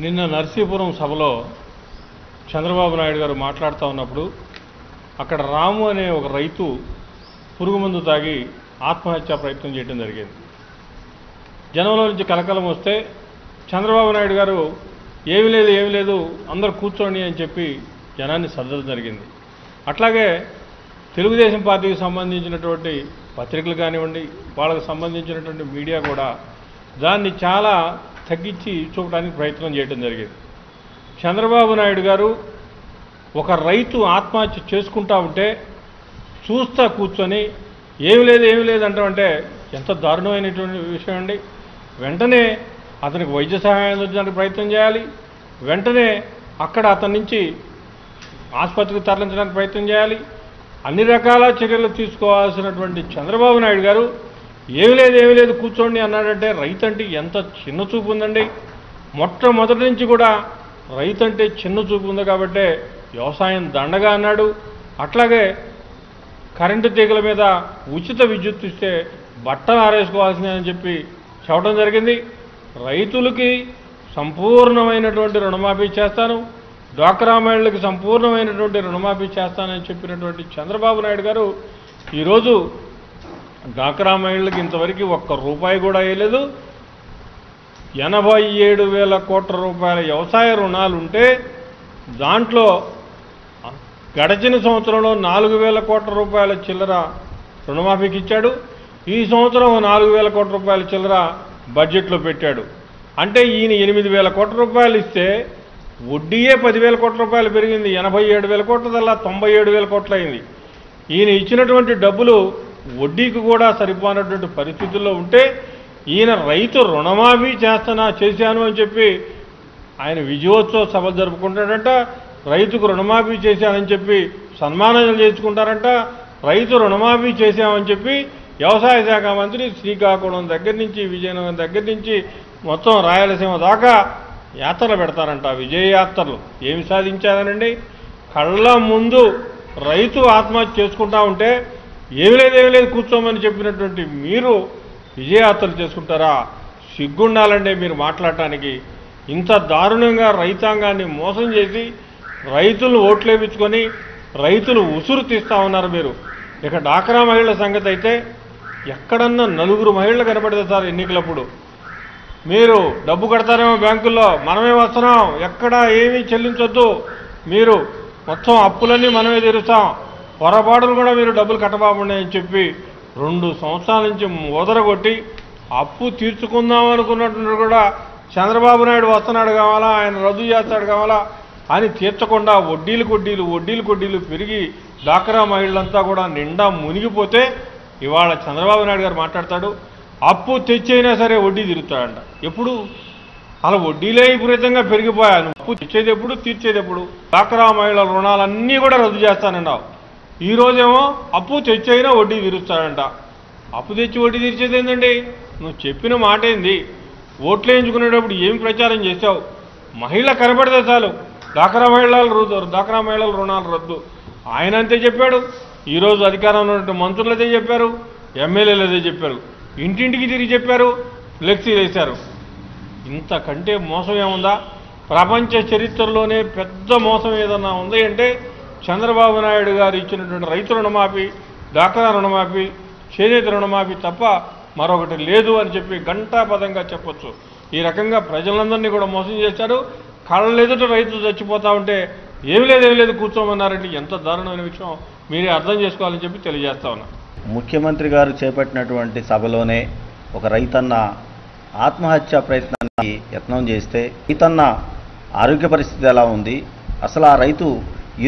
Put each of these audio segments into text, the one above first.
నిన్న నర్సీపురం సభలో చంద్రబాబు నాయుడు గారు మాట్లాడుతూ ఉన్నప్పుడు అక్కడ రాము అనే ఒక రైతు పురుగుమందు తాగి ఆత్మహత్యా ప్రయత్నం చేయడం జరిగింది. జనంలో నుంచి కలకలం వస్తే చంద్రబాబు నాయుడు గారు ఏమీ లేదు అందరూ కూర్చోండి అని చెప్పి జనాన్ని సర్దడం జరిగింది. అట్లాగే తెలుగుదేశం పార్టీకి సంబంధించినటువంటి పత్రికలు కానివ్వండి, వాళ్ళకు సంబంధించినటువంటి మీడియా కూడా దాన్ని చాలా తగ్గించి చూపడానికి ప్రయత్నం చేయడం జరిగింది. చంద్రబాబు నాయుడు గారు ఒక రైతు ఆత్మహత్య చేసుకుంటా ఉంటే చూస్తా కూర్చొని ఏమి లేదు అంటామంటే ఎంత దారుణమైనటువంటి విషయం అండి. వెంటనే అతనికి వైద్య సహాయం అందించడానికి ప్రయత్నం చేయాలి. వెంటనే అక్కడ అతని నుంచి ఆసుపత్రికి తరలించడానికి ప్రయత్నం చేయాలి. అన్ని రకాల చర్యలు తీసుకోవాల్సినటువంటి చంద్రబాబు నాయుడు గారు ఏమి లేదు కూర్చోండి అన్నాడంటే రైతు అంటే ఎంత చిన్న చూపు ఉందండి. మొట్టమొదటి నుంచి కూడా రైతు అంటే చిన్న చూపు ఉంది కాబట్టే వ్యవసాయం దండగా అన్నాడు. అట్లాగే కరెంటు తీగల మీద ఉచిత విద్యుత్ ఇస్తే బట్టలు ఆరేసుకోవాల్సిందని చెప్పి చెప్పడం జరిగింది. రైతులకి సంపూర్ణమైనటువంటి రుణమాఫీ చేస్తాను, డ్వాక్రా మహిళలకు సంపూర్ణమైనటువంటి రుణమాఫీ చేస్తానని చెప్పినటువంటి చంద్రబాబు నాయుడు గారు ఈరోజు డ్వాక్రా మహిళలకు ఇంతవరకు ఒక్క రూపాయి కూడా వేయలేదు. 87,000 కోట్ల రూపాయల వ్యవసాయ రుణాలుంటే దాంట్లో గడచిన సంవత్సరంలో 4,000 కోట్ల రూపాయల చిల్లర రుణమాఫీకి ఇచ్చాడు. ఈ సంవత్సరం 4,000 కోట్ల రూపాయల చిల్లర బడ్జెట్లో పెట్టాడు. అంటే ఈయన 8,000 కోట్ల రూపాయలు ఇస్తే వడ్డీయే 10,000 కోట్ల రూపాయలు పెరిగింది. 87,000 కోట్లదల్లా 97,000 కోట్లు అయింది. ఈయన ఇచ్చినటువంటి డబ్బులు వడ్డీకి కూడా సరిపోనటువంటి పరిస్థితుల్లో ఉంటే ఈయన రైతు రుణమాఫీ చేశాను అని చెప్పి ఆయన విజయోత్సవ సభలు జరుపుకుంటాడంట. రైతుకు రుణమాఫీ చేశానని చెప్పి సన్మానాలు చేసుకుంటారంట. రైతు రుణమాఫీ చేశామని చెప్పి వ్యవసాయ శాఖ మంత్రి శ్రీకాకుళం దగ్గర నుంచి విజయనగరం దగ్గర నుంచి మొత్తం రాయలసీమ దాకా యాత్రలు పెడతారంట, విజయయాత్రలు. ఏమి సాధించారనండి? కళ్ళ ముందు రైతు ఆత్మహత్య చేసుకుంటా ఉంటే ఏమి లేదు కూర్చోమని చెప్పినటువంటి మీరు విజయయాత్రలు చేసుకుంటారా? సిగ్గుండాలండి మీరు మాట్లాడటానికి. ఇంత దారుణంగా రైతాంగాన్ని మోసం చేసి రైతులను ఓట్లేపించుకొని రైతులు ఉసురు తీస్తూ ఉన్నారు మీరు. ఇక డ్వాక్రా మహిళల సంగతి అయితే ఎక్కడన్నా 4 మహిళలు కనపడితే సార్ ఎన్నికలప్పుడు మీరు డబ్బు కడతారేమో బ్యాంకుల్లో, మనమే వస్తున్నాం, ఎక్కడా ఏమీ చెల్లించొద్దు, మీరు మొత్తం అప్పులన్నీ మనమే తీరుస్తాం, పొరపాటులు కూడా మీరు డబ్బులు కట్టబాబండి అని చెప్పి 2 సంవత్సరాల నుంచి ఓదరగొట్టి అప్పు తీర్చుకుందాం అనుకున్నట్టు కూడా చంద్రబాబు నాయుడు వస్తున్నాడు కావాలా, ఆయన రద్దు చేస్తాడు కావాలా అని తీర్చకుండా వడ్డీలు పెరిగి డ్వాక్రా మహిళలంతా కూడా నిండా మునిగిపోతే ఇవాళ చంద్రబాబు నాయుడు గారు మాట్లాడతాడు అప్పు తెచ్చైనా సరే వడ్డీ తీరుతాడంట. ఎప్పుడు అలా వడ్డీలే విపరీతంగా పెరిగిపోయాను, అప్పు తెచ్చేది ఎప్పుడు తీర్చేది ఎప్పుడు? డ్వాక్రా మహిళల రుణాలన్నీ కూడా రద్దు చేస్తానన్నావు. ఈరోజేమో అప్పు తెచ్చైనా వడ్డీ తీరుస్తాడంట. అప్పు తెచ్చి వడ్డీ తీర్చేది ఏంటండి? నువ్వు చెప్పిన మాట ఏంది? ఓట్లు వేయించుకునేటప్పుడు ఏం ప్రచారం చేశావు? మహిళ కనపడితే చాలు డ్వాక్రా మహిళల రుణాలు రద్దు. ఆయన అంతే చెప్పాడు. ఈరోజు అధికారంలో ఉన్న మంత్రులు అదే చెప్పారు, ఎమ్మెల్యేలు అదే చెప్పారు, ఇంటింటికి తిరిగి చెప్పారు, ఫ్లెక్సీలు వేశారు. ఇంతకంటే మోసం ఏముందా? ప్రపంచ చరిత్రలోనే పెద్ద మోసం ఏదన్నా ఉంది అంటే చంద్రబాబు నాయుడు గారు ఇచ్చినటువంటి రైతు రుణమాఫీ, డ్వాక్రా రుణమాఫీ, చేనేత రుణమాఫీ తప్ప మరొకటి లేదు అని చెప్పి ఘంటాపదంగా చెప్పొచ్చు. ఈ రకంగా ప్రజలందరినీ కూడా మోసం చేశారు. కళ్ళెదుట రైతులు చచ్చిపోతా ఉంటే ఏమి లేదు కూర్చోమన్నారంటే ఎంత దారుణమైన విషయం మీరే అర్థం చేసుకోవాలని చెప్పి తెలియజేస్తా ఉన్నా. ముఖ్యమంత్రి గారు చేపట్టినటువంటి సభలోనే ఒక రైతన్న ఆత్మహత్య ప్రయత్నానికి యత్నం చేస్తే రైతన్న ఆరోగ్య పరిస్థితి ఎలా ఉంది, అసలు ఆ రైతు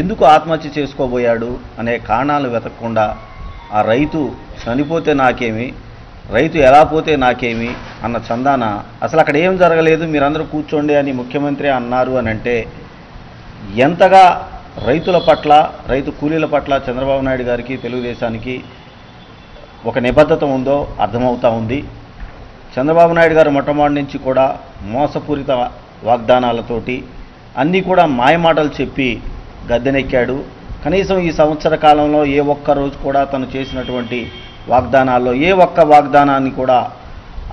ఎందుకు ఆత్మహత్య చేసుకోబోయాడు అనే కారణాలు వెతకకుండా ఆ రైతు చనిపోతే నాకేమి, రైతు ఎలా పోతే నాకేమి అన్న చందాన అసలు అక్కడ ఏం జరగలేదు, మీరందరూ కూర్చోండి అని ముఖ్యమంత్రి అన్నారు అని అంటే ఎంతగా రైతుల పట్ల, రైతు కూలీల పట్ల చంద్రబాబు నాయుడు గారికి, తెలుగుదేశానికి ఒక నిబద్ధత ఉందో అర్థమవుతూ ఉంది. చంద్రబాబు నాయుడు గారు మొట్టమొదటి నుంచి కూడా మోసపూరిత వాగ్దానాలతోటి అన్నీ కూడా మాయమాటలు చెప్పి గద్దెనెక్కాడు. కనీసం ఈ సంవత్సర కాలంలో ఏ ఒక్క రోజు కూడా తను చేసినటువంటి వాగ్దానాల్లో ఏ ఒక్క వాగ్దానాన్ని కూడా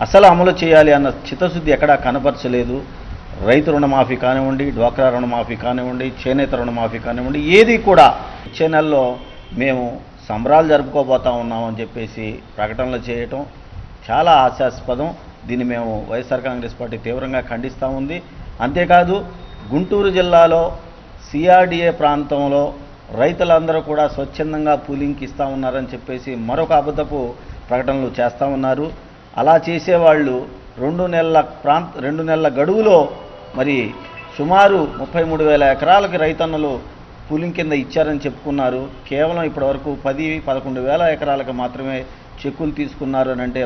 అసలు అమలు చేయాలి అన్న చిత్తశుద్ధి ఎక్కడా కనపరచలేదు. రైతు రుణమాఫీ కానివ్వండి, డ్వాక్రా రుణమాఫీ కానివ్వండి, చేనేత రుణమాఫీ కానివ్వండి, ఏది కూడా వచ్చే నెలలో మేము సంబరాలు జరుపుకోబోతా ఉన్నామని చెప్పేసి ప్రకటనలు చేయటం చాలా హాస్యాస్పదం. దీన్ని మేము వైఎస్ఆర్ కాంగ్రెస్ పార్టీ తీవ్రంగా ఖండిస్తూ ఉంది. అంతేకాదు గుంటూరు జిల్లాలో సిఆర్డీఏ ప్రాంతంలో రైతులందరూ కూడా స్వచ్ఛందంగా పూలింగ్కి ఇస్తూ ఉన్నారని చెప్పేసి మరొక అబద్ధపు ప్రకటనలు చేస్తూ ఉన్నారు. అలా చేసేవాళ్ళు 2 నెలల గడువులో మరి సుమారు 33,000 ఎకరాలకి రైతన్నలు పూలింగ్ కింద ఇచ్చారని చెప్పుకున్నారు. కేవలం ఇప్పటివరకు 10-11,000 ఎకరాలకు మాత్రమే చెక్కులు తీసుకున్నారు అని అంటే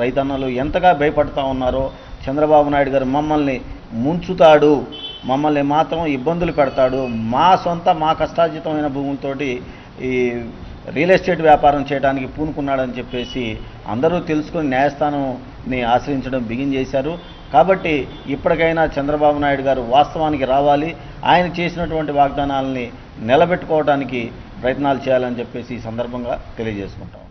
రైతన్నలు ఎంతగా భయపడతా ఉన్నారో. చంద్రబాబు నాయుడు గారు మమ్మల్ని ముంచుతాడు, మమ్మల్ని మాత్రం ఇబ్బందులు పెడతాడు, మా కష్టార్జితమైన భూములతోటి ఈ రియల్ ఎస్టేట్ వ్యాపారం చేయడానికి పూనుకున్నాడని చెప్పేసి అందరూ తెలుసుకొని న్యాయస్థానాన్ని ఆశ్రయించడం బిగిన్ చేశారు. కాబట్టి ఇప్పటికైనా చంద్రబాబు నాయుడు గారు వాస్తవానికి రావాలి, ఆయన చేసినటువంటి వాగ్దానాలని నిలబెట్టుకోవడానికి ప్రయత్నాలు చేయాలని చెప్పేసి ఈ సందర్భంగా తెలియజేసుకుంటాం.